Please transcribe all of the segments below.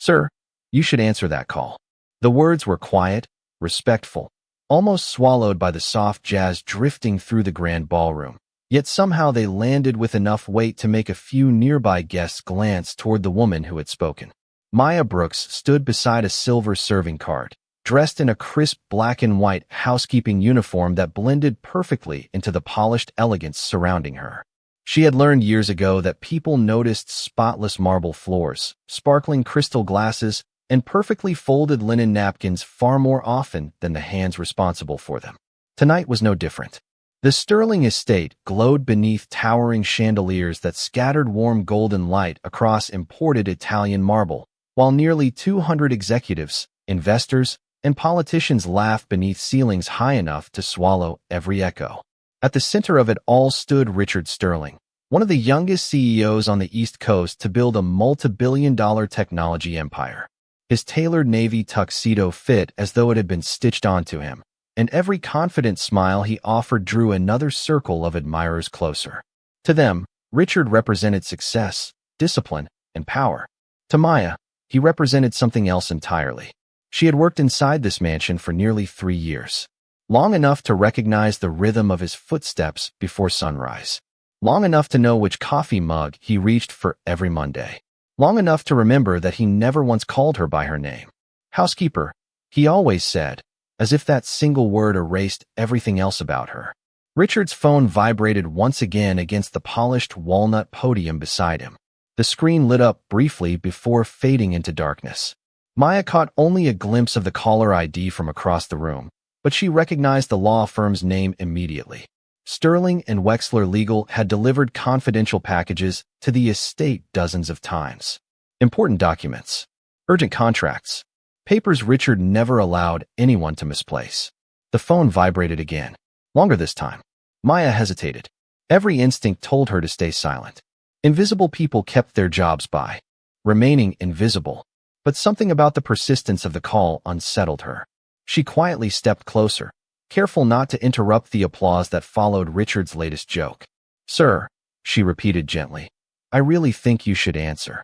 Sir, you should answer that call. The words were quiet, respectful, almost swallowed by the soft jazz drifting through the grand ballroom. Yet somehow they landed with enough weight to make a few nearby guests glance toward the woman who had spoken. Maya Brooks stood beside a silver serving cart, dressed in a crisp black and white housekeeping uniform that blended perfectly into the polished elegance surrounding her. She had learned years ago that people noticed spotless marble floors, sparkling crystal glasses, and perfectly folded linen napkins far more often than the hands responsible for them. Tonight was no different. The Sterling estate glowed beneath towering chandeliers that scattered warm golden light across imported Italian marble, while nearly 200 executives, investors, and politicians laughed beneath ceilings high enough to swallow every echo. At the center of it all stood Richard Sterling, one of the youngest CEOs on the East Coast to build a multi-billion-dollar technology empire. His tailored navy tuxedo fit as though it had been stitched onto him, and every confident smile he offered drew another circle of admirers closer. To them, Richard represented success, discipline, and power. To Maya, he represented something else entirely. She had worked inside this mansion for nearly 3 years. Long enough to recognize the rhythm of his footsteps before sunrise. Long enough to know which coffee mug he reached for every Monday. Long enough to remember that he never once called her by her name. Housekeeper, he always said, as if that single word erased everything else about her. Richard's phone vibrated once again against the polished walnut podium beside him. The screen lit up briefly before fading into darkness. Maya caught only a glimpse of the caller ID from across the room, but she recognized the law firm's name immediately. Sterling and Wexler Legal had delivered confidential packages to the estate dozens of times. Important documents, urgent contracts, papers Richard never allowed anyone to misplace. The phone vibrated again, longer this time. Maya hesitated. Every instinct told her to stay silent. Invisible people kept their jobs by remaining invisible, but something about the persistence of the call unsettled her. She quietly stepped closer, careful not to interrupt the applause that followed Richard's latest joke. Sir, she repeated gently, I really think you should answer.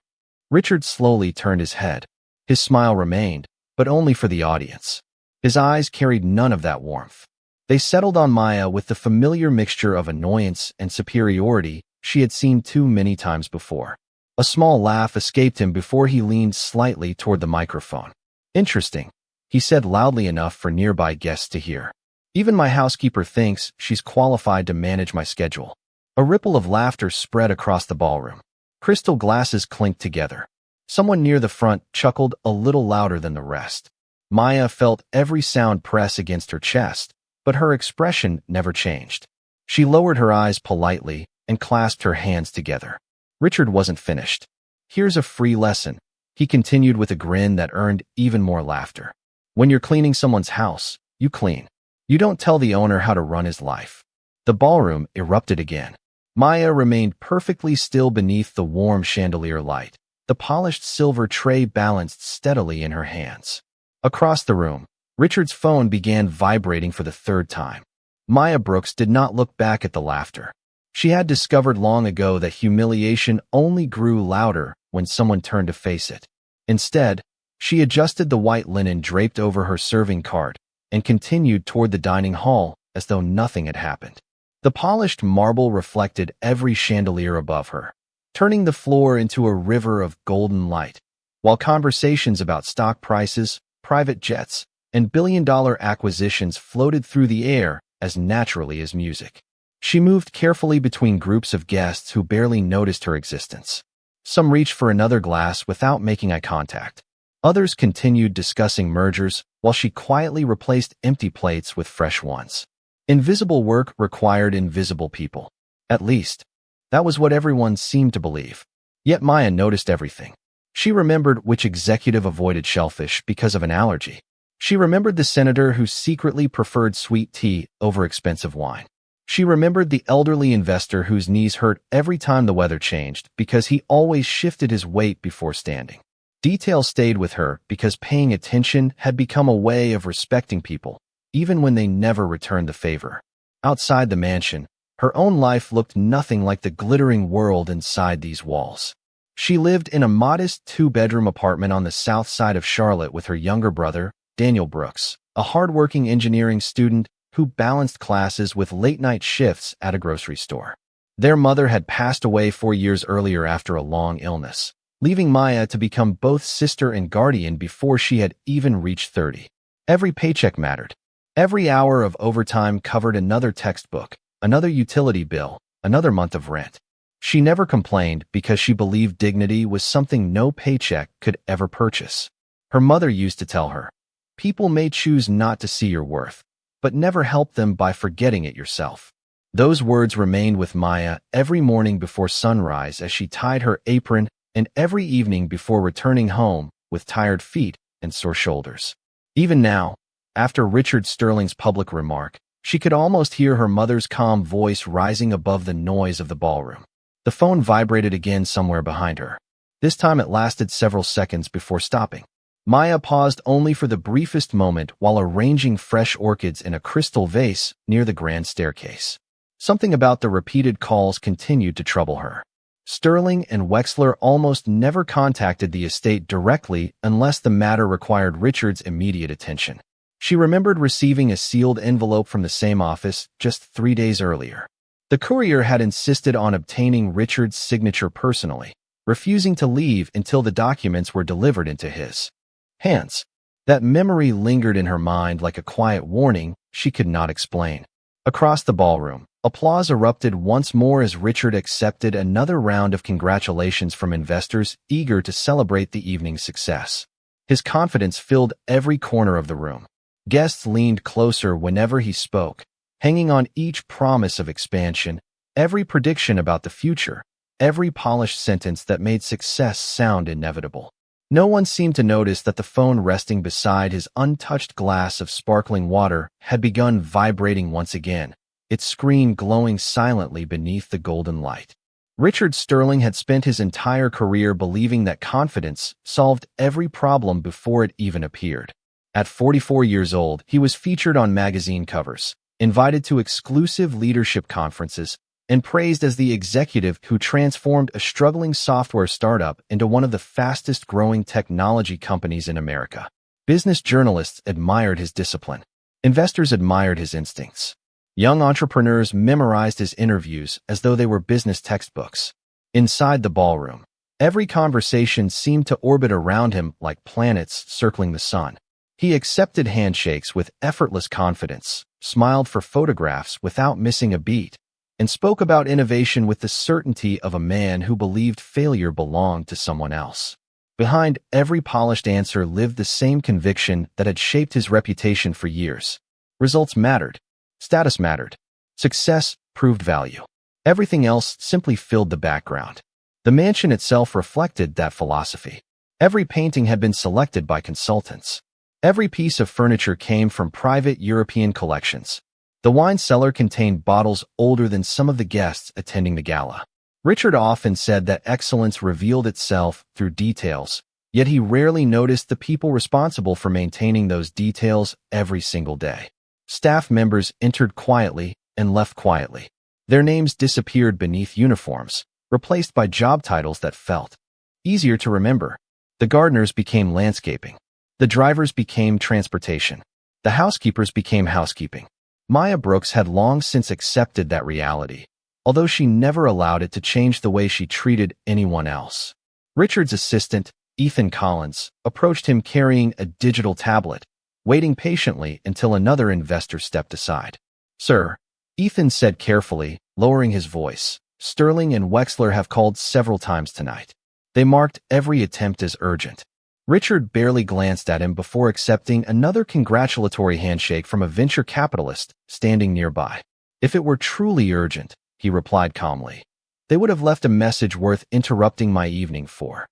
Richard slowly turned his head. His smile remained, but only for the audience. His eyes carried none of that warmth. They settled on Maya with the familiar mixture of annoyance and superiority she had seen too many times before. A small laugh escaped him before he leaned slightly toward the microphone. Interesting, he said loudly enough for nearby guests to hear. Even my housekeeper thinks she's qualified to manage my schedule. A ripple of laughter spread across the ballroom. Crystal glasses clinked together. Someone near the front chuckled a little louder than the rest. Maya felt every sound press against her chest, but her expression never changed. She lowered her eyes politely and clasped her hands together. Richard wasn't finished. Here's a free lesson, he continued with a grin that earned even more laughter. When you're cleaning someone's house, you clean. You don't tell the owner how to run his life. The ballroom erupted again. Maya remained perfectly still beneath the warm chandelier light, the polished silver tray balanced steadily in her hands. Across the room, Richard's phone began vibrating for the third time. Maya Brooks did not look back at the laughter. She had discovered long ago that humiliation only grew louder when someone turned to face it. Instead, she adjusted the white linen draped over her serving cart and continued toward the dining hall as though nothing had happened. The polished marble reflected every chandelier above her, turning the floor into a river of golden light, while conversations about stock prices, private jets, and billion-dollar acquisitions floated through the air as naturally as music. She moved carefully between groups of guests who barely noticed her existence. Some reached for another glass without making eye contact. Others continued discussing mergers while she quietly replaced empty plates with fresh ones. Invisible work required invisible people. At least, that was what everyone seemed to believe. Yet Maya noticed everything. She remembered which executive avoided shellfish because of an allergy. She remembered the senator who secretly preferred sweet tea over expensive wine. She remembered the elderly investor whose knees hurt every time the weather changed because he always shifted his weight before standing. Details stayed with her because paying attention had become a way of respecting people, even when they never returned the favor. Outside the mansion, her own life looked nothing like the glittering world inside these walls. She lived in a modest two-bedroom apartment on the south side of Charlotte with her younger brother, Daniel Brooks, a hardworking engineering student who balanced classes with late-night shifts at a grocery store. Their mother had passed away 4 years earlier after a long illness, leaving Maya to become both sister and guardian before she had even reached 30. Every paycheck mattered. Every hour of overtime covered another textbook, another utility bill, another month of rent. She never complained because she believed dignity was something no paycheck could ever purchase. Her mother used to tell her, "People may choose not to see your worth, but never help them by forgetting it yourself." Those words remained with Maya every morning before sunrise as she tied her apron and every evening before returning home with tired feet and sore shoulders. Even now, after Richard Sterling's public remark, she could almost hear her mother's calm voice rising above the noise of the ballroom. The phone vibrated again somewhere behind her. This time it lasted several seconds before stopping. Maya paused only for the briefest moment while arranging fresh orchids in a crystal vase near the grand staircase. Something about the repeated calls continued to trouble her. Sterling and Wexler almost never contacted the estate directly unless the matter required Richard's immediate attention. She remembered receiving a sealed envelope from the same office just 3 days earlier. The courier had insisted on obtaining Richard's signature personally, refusing to leave until the documents were delivered into his hands. That memory lingered in her mind like a quiet warning she could not explain. Across the ballroom, applause erupted once more as Richard accepted another round of congratulations from investors eager to celebrate the evening's success. His confidence filled every corner of the room. Guests leaned closer whenever he spoke, hanging on each promise of expansion, every prediction about the future, every polished sentence that made success sound inevitable. No one seemed to notice that the phone resting beside his untouched glass of sparkling water had begun vibrating once again, its screen glowing silently beneath the golden light. Richard Sterling had spent his entire career believing that confidence solved every problem before it even appeared. At 44 years old, he was featured on magazine covers, invited to exclusive leadership conferences, and praised as the executive who transformed a struggling software startup into one of the fastest-growing technology companies in America. Business journalists admired his discipline. Investors admired his instincts. Young entrepreneurs memorized his interviews as though they were business textbooks. Inside the ballroom, every conversation seemed to orbit around him like planets circling the sun. He accepted handshakes with effortless confidence, smiled for photographs without missing a beat, and spoke about innovation with the certainty of a man who believed failure belonged to someone else. Behind every polished answer lived the same conviction that had shaped his reputation for years. Results mattered. Status mattered. Success proved value. Everything else simply filled the background. The mansion itself reflected that philosophy. Every painting had been selected by consultants. Every piece of furniture came from private European collections. The wine cellar contained bottles older than some of the guests attending the gala. Richard often said that excellence revealed itself through details, yet he rarely noticed the people responsible for maintaining those details every single day. Staff members entered quietly and left quietly. Their names disappeared beneath uniforms, replaced by job titles that felt easier to remember. The gardeners became landscaping. The drivers became transportation. The housekeepers became housekeeping. Maya Brooks had long since accepted that reality, although she never allowed it to change the way she treated anyone else. Richard's assistant, Ethan Collins, approached him carrying a digital tablet, waiting patiently until another investor stepped aside. "Sir," Ethan said carefully, lowering his voice, "Sterling and Wexler have called several times tonight. They marked every attempt as urgent." Richard barely glanced at him before accepting another congratulatory handshake from a venture capitalist standing nearby. "If it were truly urgent," he replied calmly, "they would have left a message worth interrupting my evening for."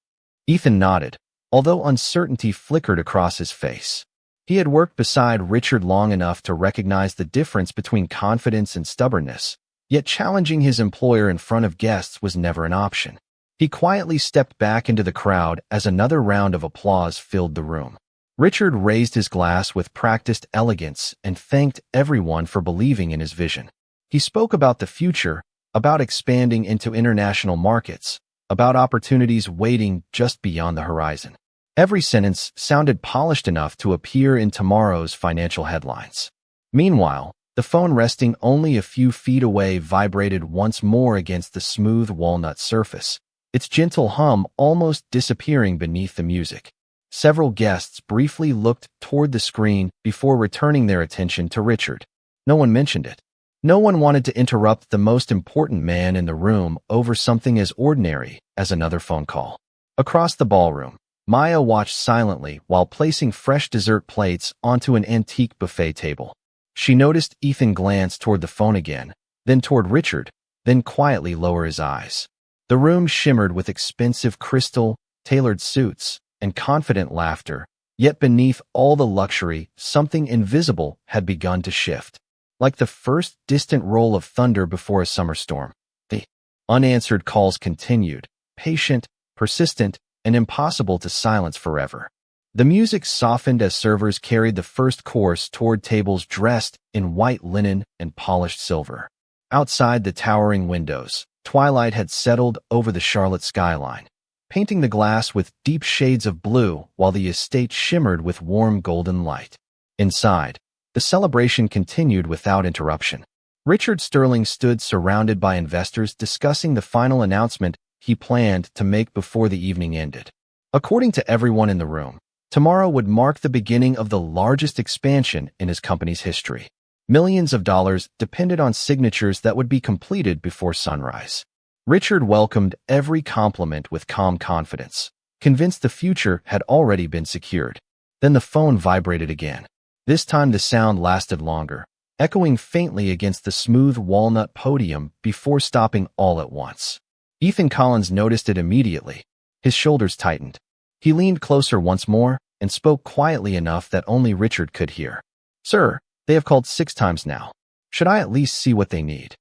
Ethan nodded, although uncertainty flickered across his face. He had worked beside Richard long enough to recognize the difference between confidence and stubbornness, yet challenging his employer in front of guests was never an option. He quietly stepped back into the crowd as another round of applause filled the room. Richard raised his glass with practiced elegance and thanked everyone for believing in his vision. He spoke about the future, about expanding into international markets, about opportunities waiting just beyond the horizon. Every sentence sounded polished enough to appear in tomorrow's financial headlines. Meanwhile, the phone resting only a few feet away vibrated once more against the smooth walnut surface, its gentle hum almost disappearing beneath the music. Several guests briefly looked toward the screen before returning their attention to Richard. No one mentioned it. No one wanted to interrupt the most important man in the room over something as ordinary as another phone call. Across the ballroom, Maya watched silently while placing fresh dessert plates onto an antique buffet table. She noticed Ethan glance toward the phone again, then toward Richard, then quietly lower his eyes. The room shimmered with expensive crystal, tailored suits, and confident laughter, yet beneath all the luxury, something invisible had begun to shift. Like the first distant roll of thunder before a summer storm, the unanswered calls continued, patient, persistent, and impossible to silence forever. The music softened as servers carried the first course toward tables dressed in white linen and polished silver. Outside the towering windows, twilight had settled over the Charlotte skyline, painting the glass with deep shades of blue while the estate shimmered with warm golden light. Inside, the celebration continued without interruption. Richard Sterling stood surrounded by investors discussing the final announcement he planned to make before the evening ended. According to everyone in the room, tomorrow would mark the beginning of the largest expansion in his company's history. Millions of dollars depended on signatures that would be completed before sunrise. Richard welcomed every compliment with calm confidence, convinced the future had already been secured. Then the phone vibrated again. This time the sound lasted longer, echoing faintly against the smooth walnut podium before stopping all at once. Ethan Collins noticed it immediately. His shoulders tightened. He leaned closer once more and spoke quietly enough that only Richard could hear. "Sir, they have called 6 times now. Should I at least see what they need?"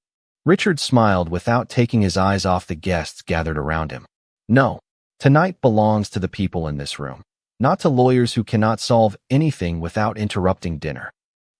Richard smiled without taking his eyes off the guests gathered around him. "No, tonight belongs to the people in this room, not to lawyers who cannot solve anything without interrupting dinner."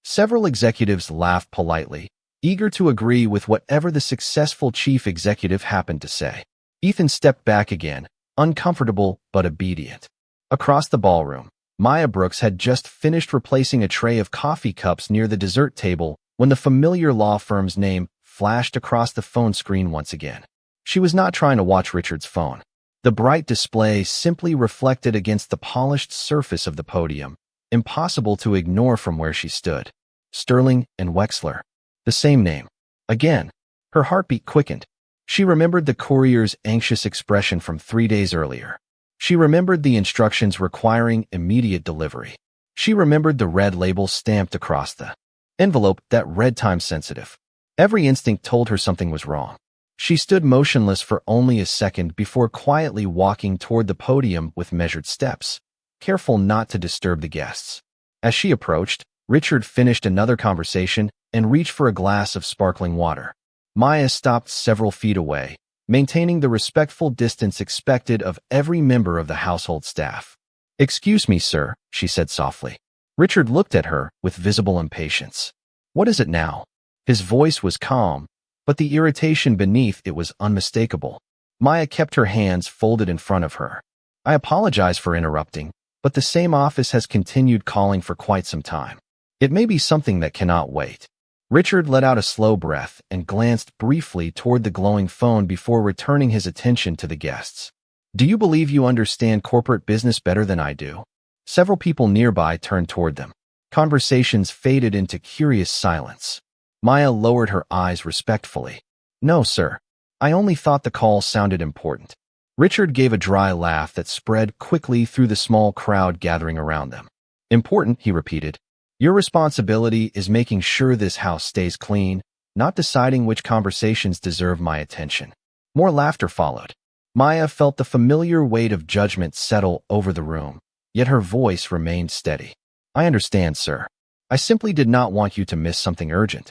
Several executives laughed politely, eager to agree with whatever the successful chief executive happened to say. Ethan stepped back again, uncomfortable but obedient. Across the ballroom, Maya Brooks had just finished replacing a tray of coffee cups near the dessert table when the familiar law firm's name flashed across the phone screen once again. She was not trying to watch Richard's phone. The bright display simply reflected against the polished surface of the podium, impossible to ignore from where she stood. Sterling and Wexler. The same name. Again. Her heartbeat quickened. She remembered the courier's anxious expression from 3 days earlier. She remembered the instructions requiring immediate delivery. She remembered the red label stamped across the envelope that read time sensitive. Every instinct told her something was wrong. She stood motionless for only a second before quietly walking toward the podium with measured steps, careful not to disturb the guests. As she approached, Richard finished another conversation and reached for a glass of sparkling water. Maya stopped several feet away, maintaining the respectful distance expected of every member of the household staff. "Excuse me, sir," she said softly. Richard looked at her with visible impatience. "What is it now?" His voice was calm, but the irritation beneath it was unmistakable. Maya kept her hands folded in front of her. "I apologize for interrupting, but the same office has continued calling for quite some time. It may be something that cannot wait." Richard let out a slow breath and glanced briefly toward the glowing phone before returning his attention to the guests. "Do you believe you understand corporate business better than I do?" Several people nearby turned toward them. Conversations faded into curious silence. Maya lowered her eyes respectfully. "No, sir. I only thought the call sounded important." Richard gave a dry laugh that spread quickly through the small crowd gathering around them. "Important," he repeated. "Your responsibility is making sure this house stays clean, not deciding which conversations deserve my attention." More laughter followed. Maya felt the familiar weight of judgment settle over the room, yet her voice remained steady. "I understand, sir. I simply did not want you to miss something urgent."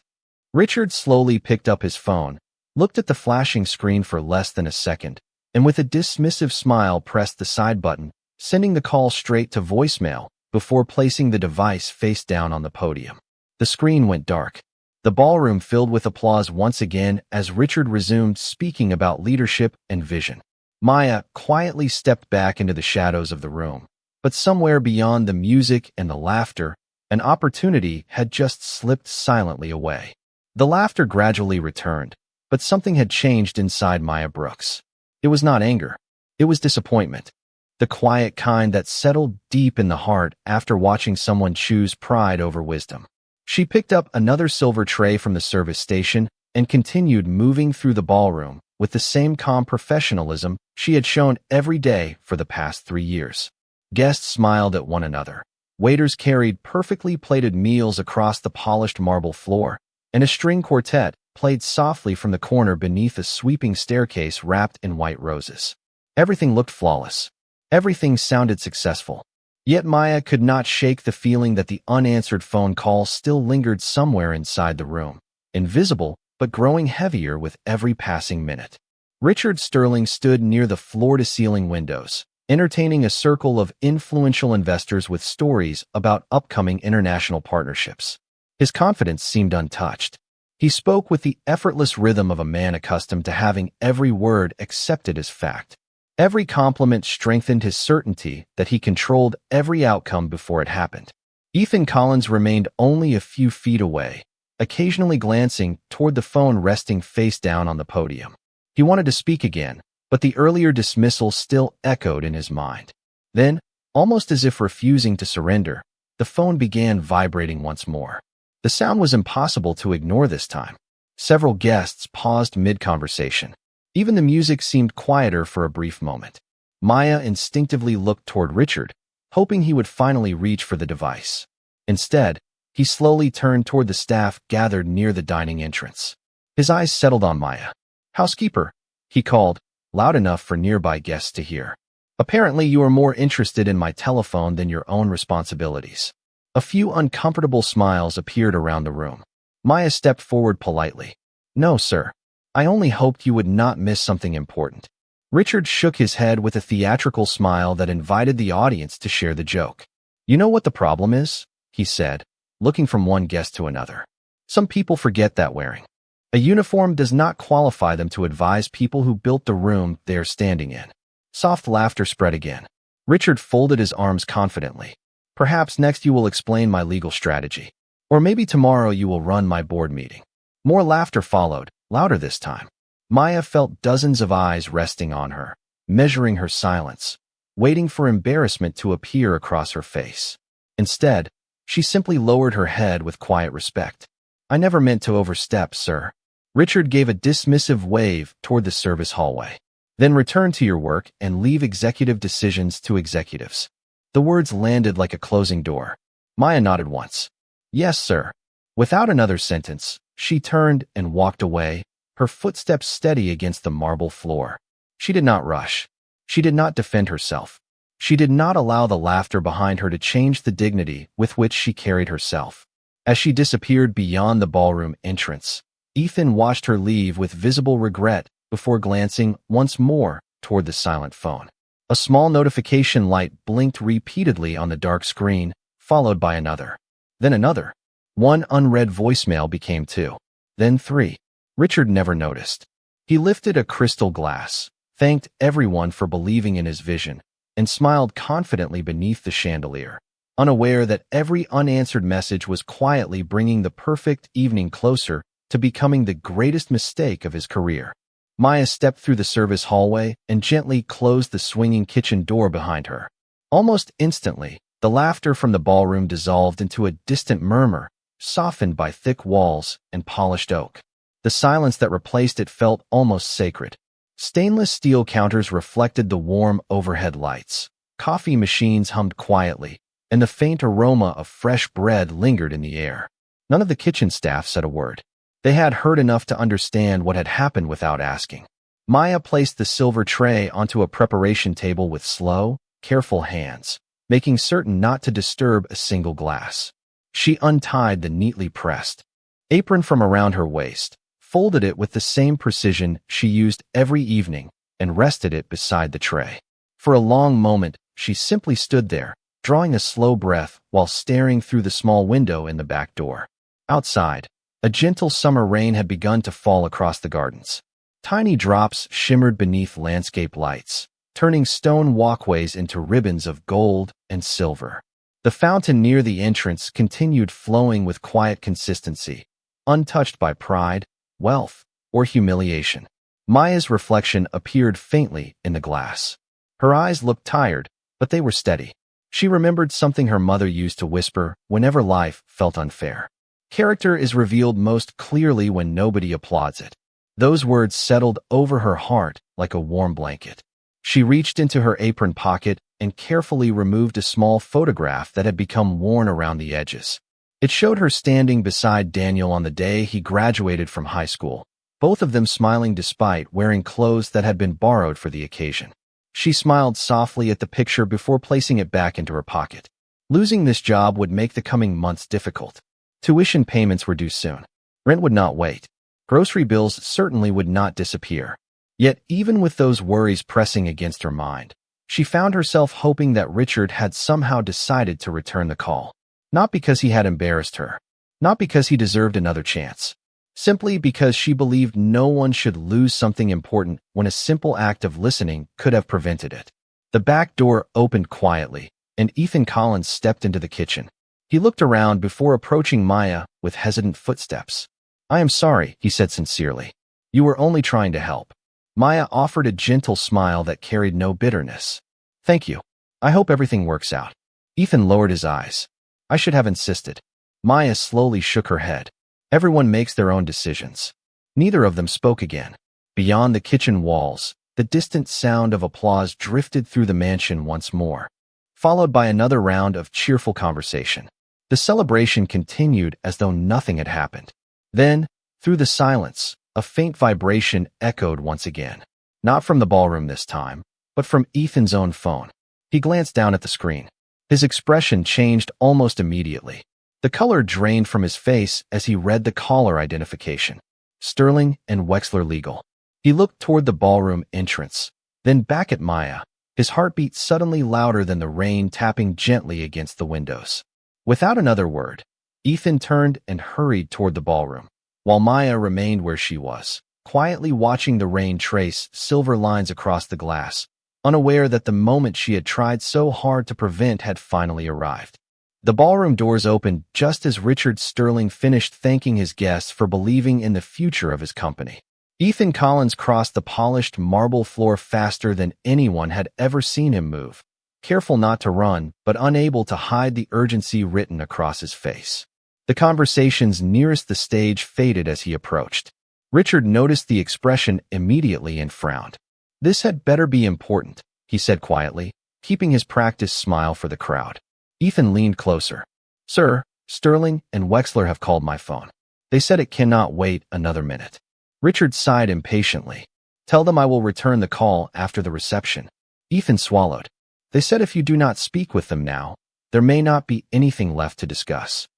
Richard slowly picked up his phone, looked at the flashing screen for less than a second, and with a dismissive smile pressed the side button, sending the call straight to voicemail before placing the device face down on the podium. The screen went dark. The ballroom filled with applause once again as Richard resumed speaking about leadership and vision. Maya quietly stepped back into the shadows of the room, but somewhere beyond the music and the laughter, an opportunity had just slipped silently away. The laughter gradually returned, but something had changed inside Maya Brooks. It was not anger. It was disappointment. The quiet kind that settled deep in the heart after watching someone choose pride over wisdom. She picked up another silver tray from the service station and continued moving through the ballroom with the same calm professionalism she had shown every day for the past 3 years. Guests smiled at one another. Waiters carried perfectly plated meals across the polished marble floor, and a string quartet played softly from the corner beneath a sweeping staircase wrapped in white roses. Everything looked flawless. Everything sounded successful. Yet Maya could not shake the feeling that the unanswered phone call still lingered somewhere inside the room, invisible but growing heavier with every passing minute. Richard Sterling stood near the floor-to-ceiling windows, entertaining a circle of influential investors with stories about upcoming international partnerships. His confidence seemed untouched. He spoke with the effortless rhythm of a man accustomed to having every word accepted as fact. Every compliment strengthened his certainty that he controlled every outcome before it happened. Ethan Collins remained only a few feet away, occasionally glancing toward the phone resting face down on the podium. He wanted to speak again, but the earlier dismissal still echoed in his mind. Then, almost as if refusing to surrender, the phone began vibrating once more. The sound was impossible to ignore this time. Several guests paused mid-conversation. Even the music seemed quieter for a brief moment. Maya instinctively looked toward Richard, hoping he would finally reach for the device. Instead, he slowly turned toward the staff gathered near the dining entrance. His eyes settled on Maya. "Housekeeper," he called, loud enough for nearby guests to hear. "Apparently you are more interested in my telephone than your own responsibilities." A few uncomfortable smiles appeared around the room. Maya stepped forward politely. "No, sir. I only hoped you would not miss something important." Richard shook his head with a theatrical smile that invited the audience to share the joke. "You know what the problem is?" he said, looking from one guest to another. "Some people forget that wearing a uniform does not qualify them to advise people who built the room they are standing in." Soft laughter spread again. Richard folded his arms confidently. "Perhaps next you will explain my legal strategy. Or maybe tomorrow you will run my board meeting." More laughter followed, louder this time. Maya felt dozens of eyes resting on her, measuring her silence, waiting for embarrassment to appear across her face. Instead, she simply lowered her head with quiet respect. "I never meant to overstep, sir." Richard gave a dismissive wave toward the service hallway. "Then return to your work and leave executive decisions to executives." The words landed like a closing door. Maya nodded once. "Yes, sir." Without another sentence, she turned and walked away, her footsteps steady against the marble floor. She did not rush. She did not defend herself. She did not allow the laughter behind her to change the dignity with which she carried herself. As she disappeared beyond the ballroom entrance, Ethan watched her leave with visible regret before glancing once more toward the silent phone. A small notification light blinked repeatedly on the dark screen, followed by another. Then another. One unread voicemail became 2. Then 3. Richard never noticed. He lifted a crystal glass, thanked everyone for believing in his vision, and smiled confidently beneath the chandelier, unaware that every unanswered message was quietly bringing the perfect evening closer to becoming the greatest mistake of his career. Maya stepped through the service hallway and gently closed the swinging kitchen door behind her. Almost instantly, the laughter from the ballroom dissolved into a distant murmur, softened by thick walls and polished oak. The silence that replaced it felt almost sacred. Stainless steel counters reflected the warm overhead lights. Coffee machines hummed quietly, and the faint aroma of fresh bread lingered in the air. None of the kitchen staff said a word. They had heard enough to understand what had happened without asking. Maya placed the silver tray onto a preparation table with slow, careful hands, making certain not to disturb a single glass. She untied the neatly pressed apron from around her waist, folded it with the same precision she used every evening, and rested it beside the tray. For a long moment, she simply stood there, drawing a slow breath while staring through the small window in the back door. Outside, a gentle summer rain had begun to fall across the gardens. Tiny drops shimmered beneath landscape lights, turning stone walkways into ribbons of gold and silver. The fountain near the entrance continued flowing with quiet consistency, untouched by pride, wealth, or humiliation. Maya's reflection appeared faintly in the glass. Her eyes looked tired, but they were steady. She remembered something her mother used to whisper whenever life felt unfair. Character is revealed most clearly when nobody applauds it. Those words settled over her heart like a warm blanket. She reached into her apron pocket and carefully removed a small photograph that had become worn around the edges. It showed her standing beside Daniel on the day he graduated from high school, both of them smiling despite wearing clothes that had been borrowed for the occasion. She smiled softly at the picture before placing it back into her pocket. Losing this job would make the coming months difficult. Tuition payments were due soon. Rent would not wait. Grocery bills certainly would not disappear. Yet, even with those worries pressing against her mind, she found herself hoping that Richard had somehow decided to return the call. Not because he had embarrassed her. Not because he deserved another chance. Simply because she believed no one should lose something important when a simple act of listening could have prevented it. The back door opened quietly, and Ethan Collins stepped into the kitchen. He looked around before approaching Maya with hesitant footsteps. "I am sorry," he said sincerely. "You were only trying to help." Maya offered a gentle smile that carried no bitterness. "Thank you. I hope everything works out." Ethan lowered his eyes. "I should have insisted." Maya slowly shook her head. Everyone makes their own decisions. Neither of them spoke again. Beyond the kitchen walls, the distant sound of applause drifted through the mansion once more, followed by another round of cheerful conversation. The celebration continued as though nothing had happened. Then, through the silence, a faint vibration echoed once again. Not from the ballroom this time, but from Ethan's own phone. He glanced down at the screen. His expression changed almost immediately. The color drained from his face as he read the caller identification. Sterling and Wexler Legal. He looked toward the ballroom entrance, then back at Maya, his heartbeat suddenly louder than the rain tapping gently against the windows. Without another word, Ethan turned and hurried toward the ballroom, while Maya remained where she was, quietly watching the rain trace silver lines across the glass, unaware that the moment she had tried so hard to prevent had finally arrived. The ballroom doors opened just as Richard Sterling finished thanking his guests for believing in the future of his company. Ethan Collins crossed the polished marble floor faster than anyone had ever seen him move, careful not to run, but unable to hide the urgency written across his face. The conversations nearest the stage faded as he approached. Richard noticed the expression immediately and frowned. "This had better be important," he said quietly, keeping his practiced smile for the crowd. Ethan leaned closer. "Sir, Sterling and Wexler have called my phone. They said it cannot wait another minute." Richard sighed impatiently. "Tell them I will return the call after the reception." Ethan swallowed. "They said if you do not speak with them now, there may not be anything left to discuss."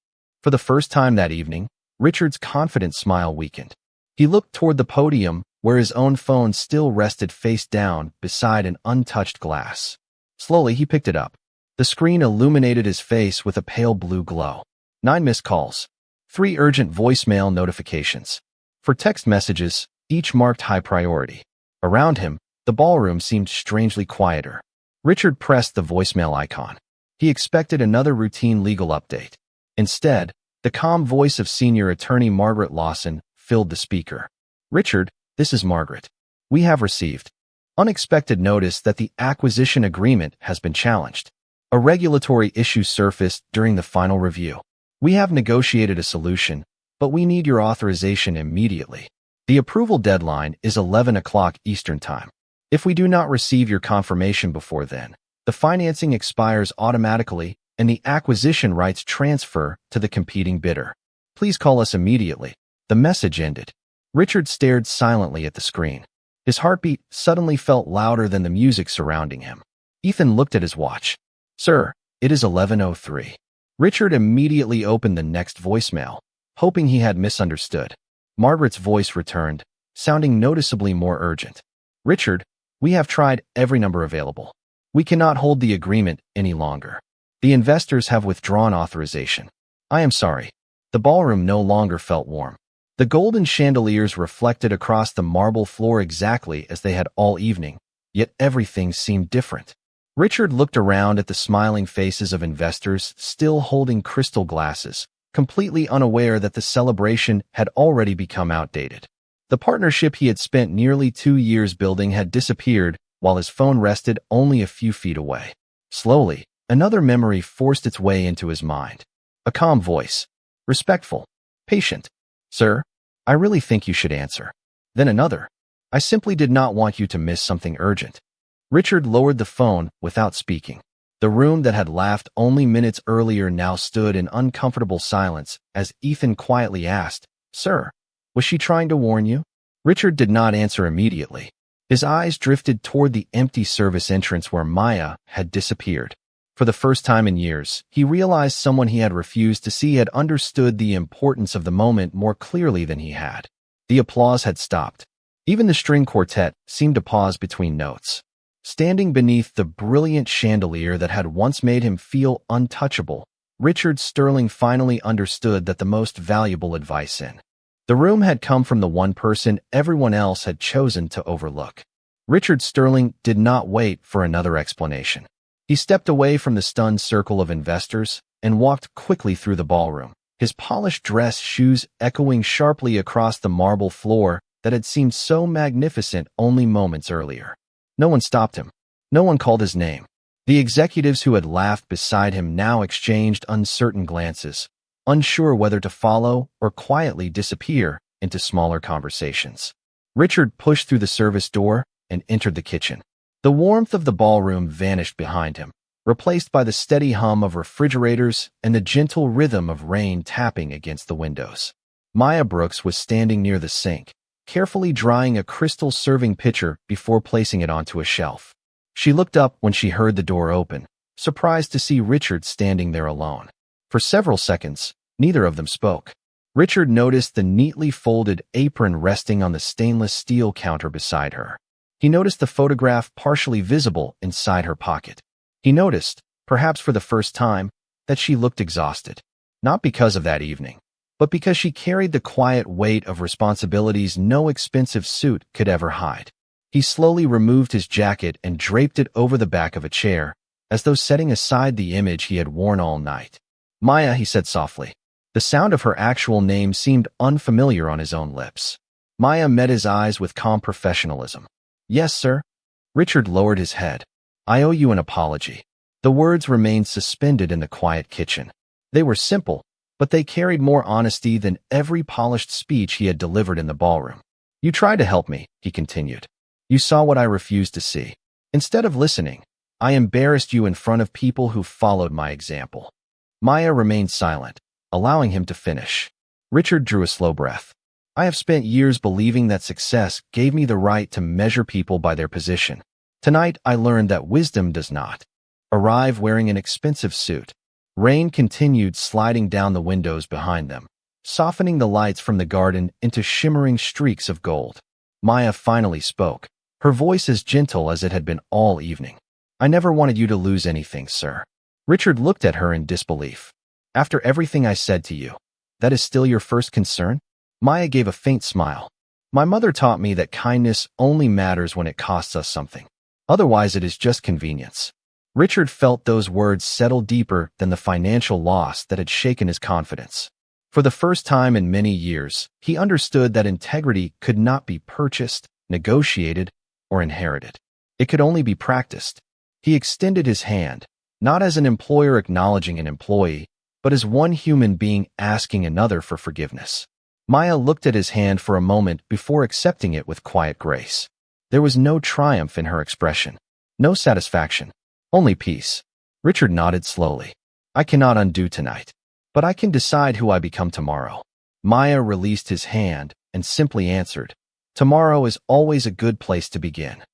For the first time that evening, Richard's confident smile weakened. He looked toward the podium, where his own phone still rested face down beside an untouched glass. Slowly, he picked it up. The screen illuminated his face with a pale blue glow. 9 missed calls. 3 urgent voicemail notifications. For text messages, each marked high priority. Around him, the ballroom seemed strangely quieter. Richard pressed the voicemail icon. He expected another routine legal update. Instead, the calm voice of senior attorney Margaret Lawson filled the speaker. "Richard, this is Margaret. We have received unexpected notice that the acquisition agreement has been challenged. A regulatory issue surfaced during the final review. We have negotiated a solution, but we need your authorization immediately. The approval deadline is 11 o'clock Eastern Time. If we do not receive your confirmation before then, the financing expires automatically and the acquisition rights transfer to the competing bidder. Please call us immediately." The message ended. Richard stared silently at the screen. His heartbeat suddenly felt louder than the music surrounding him. Ethan looked at his watch. "Sir, it is 11:03. Richard immediately opened the next voicemail, hoping he had misunderstood. Margaret's voice returned, sounding noticeably more urgent. "Richard, we have tried every number available. We cannot hold the agreement any longer. The investors have withdrawn authorization. I am sorry." The ballroom no longer felt warm. The golden chandeliers reflected across the marble floor exactly as they had all evening, yet everything seemed different. Richard looked around at the smiling faces of investors still holding crystal glasses, completely unaware that the celebration had already become outdated. The partnership he had spent nearly 2 years building had disappeared while his phone rested only a few feet away. Slowly, another memory forced its way into his mind. A calm voice. Respectful. Patient. Sir, I really think you should answer. Then another. I simply did not want you to miss something urgent. Richard lowered the phone without speaking. The room that had laughed only minutes earlier now stood in uncomfortable silence as Ethan quietly asked, Sir, was she trying to warn you? Richard did not answer immediately. His eyes drifted toward the empty service entrance where Maya had disappeared. For the first time in years, he realized someone he had refused to see had understood the importance of the moment more clearly than he had. The applause had stopped. Even the string quartet seemed to pause between notes. Standing beneath the brilliant chandelier that had once made him feel untouchable, Richard Sterling finally understood that the most valuable advice in the room had come from the one person everyone else had chosen to overlook. Richard Sterling did not wait for another explanation. He stepped away from the stunned circle of investors and walked quickly through the ballroom, his polished dress shoes echoing sharply across the marble floor that had seemed so magnificent only moments earlier. No one stopped him. No one called his name. The executives who had laughed beside him now exchanged uncertain glances, unsure whether to follow or quietly disappear into smaller conversations. Richard pushed through the service door and entered the kitchen. The warmth of the ballroom vanished behind him, replaced by the steady hum of refrigerators and the gentle rhythm of rain tapping against the windows. Maya Brooks was standing near the sink, carefully drying a crystal serving pitcher before placing it onto a shelf. She looked up when she heard the door open, surprised to see Richard standing there alone. For several seconds, neither of them spoke. Richard noticed the neatly folded apron resting on the stainless steel counter beside her. He noticed the photograph partially visible inside her pocket. He noticed, perhaps for the first time, that she looked exhausted. Not because of that evening, but because she carried the quiet weight of responsibilities no expensive suit could ever hide. He slowly removed his jacket and draped it over the back of a chair, as though setting aside the image he had worn all night. Maya, he said softly. The sound of her actual name seemed unfamiliar on his own lips. Maya met his eyes with calm professionalism. Yes, sir. Richard lowered his head. I owe you an apology. The words remained suspended in the quiet kitchen. They were simple, but they carried more honesty than every polished speech he had delivered in the ballroom. You tried to help me, he continued. You saw what I refused to see. Instead of listening, I embarrassed you in front of people who followed my example. Maya remained silent, allowing him to finish. Richard drew a slow breath. I have spent years believing that success gave me the right to measure people by their position. Tonight, I learned that wisdom does not arrive wearing an expensive suit. Rain continued sliding down the windows behind them, softening the lights from the garden into shimmering streaks of gold. Maya finally spoke, her voice as gentle as it had been all evening. I never wanted you to lose anything, sir. Richard looked at her in disbelief. After everything I said to you, that is still your first concern? Maya gave a faint smile. My mother taught me that kindness only matters when it costs us something. Otherwise, it is just convenience. Richard felt those words settle deeper than the financial loss that had shaken his confidence. For the first time in many years, he understood that integrity could not be purchased, negotiated, or inherited. It could only be practiced. He extended his hand, not as an employer acknowledging an employee, but as one human being asking another for forgiveness. Maya looked at his hand for a moment before accepting it with quiet grace. There was no triumph in her expression, no satisfaction, only peace. Richard nodded slowly. I cannot undo tonight, but I can decide who I become tomorrow. Maya released his hand and simply answered, Tomorrow is always a good place to begin.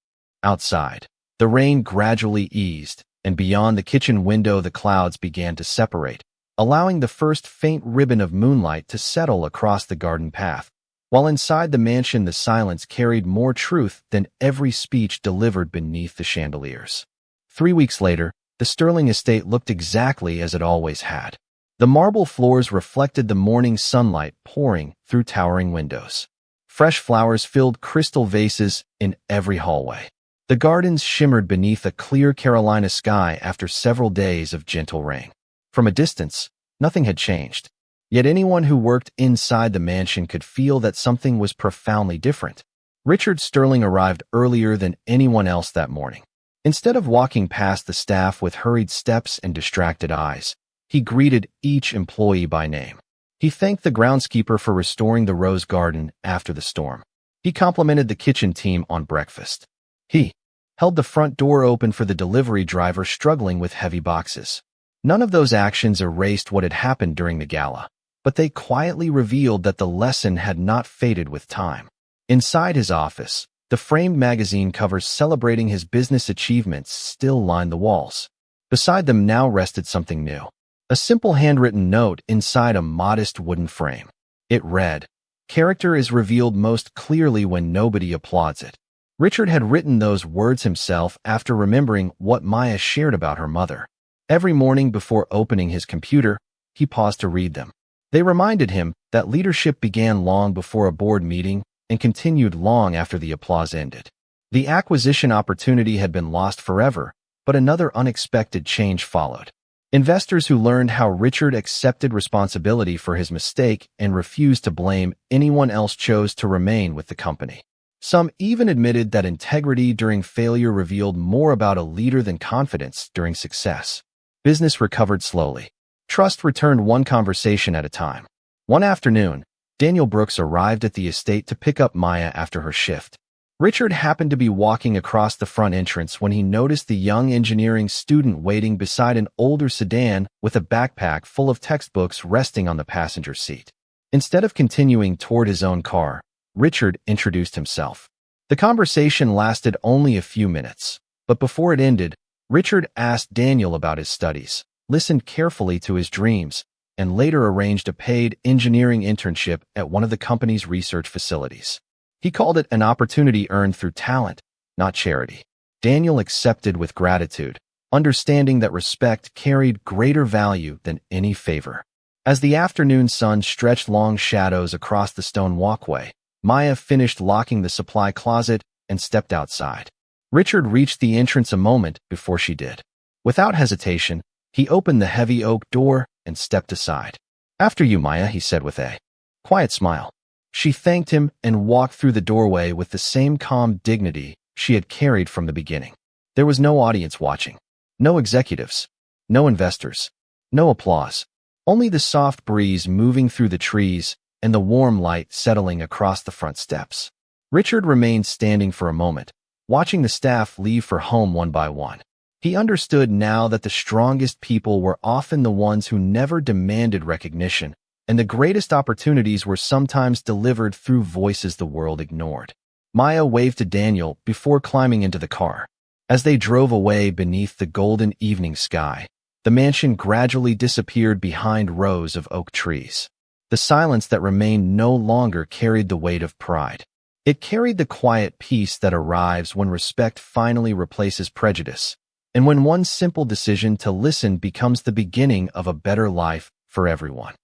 Outside, the rain gradually eased, and beyond the kitchen window the clouds began to separate, allowing the first faint ribbon of moonlight to settle across the garden path, while inside the mansion the silence carried more truth than every speech delivered beneath the chandeliers. 3 weeks later, the Sterling estate looked exactly as it always had. The marble floors reflected the morning sunlight pouring through towering windows. Fresh flowers filled crystal vases in every hallway. The gardens shimmered beneath a clear Carolina sky after several days of gentle rain. From a distance, nothing had changed. Yet anyone who worked inside the mansion could feel that something was profoundly different. Richard Sterling arrived earlier than anyone else that morning. Instead of walking past the staff with hurried steps and distracted eyes, he greeted each employee by name. He thanked the groundskeeper for restoring the rose garden after the storm. He complimented the kitchen team on breakfast. He held the front door open for the delivery driver struggling with heavy boxes. None of those actions erased what had happened during the gala, but they quietly revealed that the lesson had not faded with time. Inside his office, the framed magazine covers celebrating his business achievements still lined the walls. Beside them now rested something new. A simple handwritten note inside a modest wooden frame. It read, "Character is revealed most clearly when nobody applauds it." Richard had written those words himself after remembering what Maya shared about her mother. Every morning before opening his computer, he paused to read them. They reminded him that leadership began long before a board meeting and continued long after the applause ended. The acquisition opportunity had been lost forever, but another unexpected change followed. Investors who learned how Richard accepted responsibility for his mistake and refused to blame anyone else chose to remain with the company. Some even admitted that integrity during failure revealed more about a leader than confidence during success. Business recovered slowly. Trust returned one conversation at a time. One afternoon, Daniel Brooks arrived at the estate to pick up Maya after her shift. Richard happened to be walking across the front entrance when he noticed the young engineering student waiting beside an older sedan with a backpack full of textbooks resting on the passenger seat. Instead of continuing toward his own car, Richard introduced himself. The conversation lasted only a few minutes, but before it ended, Richard asked Daniel about his studies, listened carefully to his dreams, and later arranged a paid engineering internship at one of the company's research facilities. He called it an opportunity earned through talent, not charity. Daniel accepted with gratitude, understanding that respect carried greater value than any favor. As the afternoon sun stretched long shadows across the stone walkway, Maya finished locking the supply closet and stepped outside. Richard reached the entrance a moment before she did. Without hesitation, he opened the heavy oak door and stepped aside. "After you, Maya," he said with a quiet smile. She thanked him and walked through the doorway with the same calm dignity she had carried from the beginning. There was no audience watching, no executives, no investors, no applause, only the soft breeze moving through the trees and the warm light settling across the front steps. Richard remained standing for a moment, watching the staff leave for home one by one. He understood now that the strongest people were often the ones who never demanded recognition, and the greatest opportunities were sometimes delivered through voices the world ignored. Maya waved to Daniel before climbing into the car. As they drove away beneath the golden evening sky, the mansion gradually disappeared behind rows of oak trees. The silence that remained no longer carried the weight of pride. It carried the quiet peace that arrives when respect finally replaces prejudice, and when one simple decision to listen becomes the beginning of a better life for everyone.